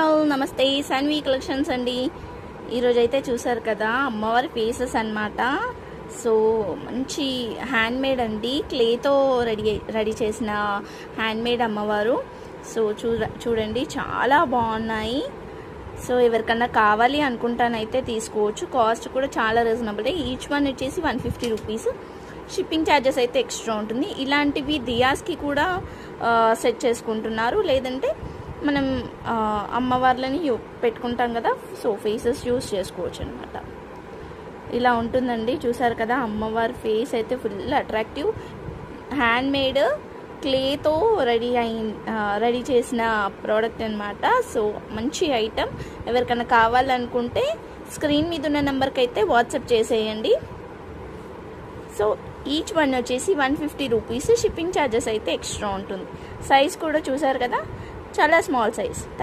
All నమస్తే Saanvi collections అండి. ఈరోజైతే చూసారు కదా అమ్మవారి ఫేసెస్ అన్నమాట. సో మంచి హ్యాండ్మేడ్ అండి, క్లేతో రెడీ చేసిన హ్యాండ్మేడ్ అమ్మవారు. సో చూడండి చాలా బాగున్నాయి. సో ఎవరికన్నా కావాలి అనుకుంటానైతే తీసుకోవచ్చు. కాస్ట్ కూడా చాలా రీజనబుల్. ఈచ్ వన్ వచ్చేసి 150 రూపీస్. షిప్పింగ్ ఛార్జెస్ అయితే ఎక్స్ట్రా ఉంటుంది. ఇలాంటివి దియాస్కి కూడా సెట్ చేసుకుంటున్నారు. లేదంటే మనం అమ్మవార్లని పెట్టుకుంటాం కదా, సో ఫేసెస్ యూస్ చేసుకోవచ్చు అనమాట. ఇలా ఉంటుందండి. చూసారు కదా అమ్మవారి ఫేస్ అయితే ఫుల్ అట్రాక్టివ్. హ్యాండ్మేడ్ క్లేతో రెడీ చేసిన ప్రోడక్ట్ అనమాట. సో మంచి ఐటమ్. ఎవరికైనా కావాలనుకుంటే స్క్రీన్ మీద ఉన్న నెంబర్కి అయితే వాట్సాప్ చేసేయండి. సో ఈచ్ వన్ వచ్చేసి 150 రూపీస్. షిప్పింగ్ ఛార్జెస్ అయితే ఎక్స్ట్రా ఉంటుంది. సైజ్ కూడా చూసారు కదా, చాలా స్మాల్ సైజ్.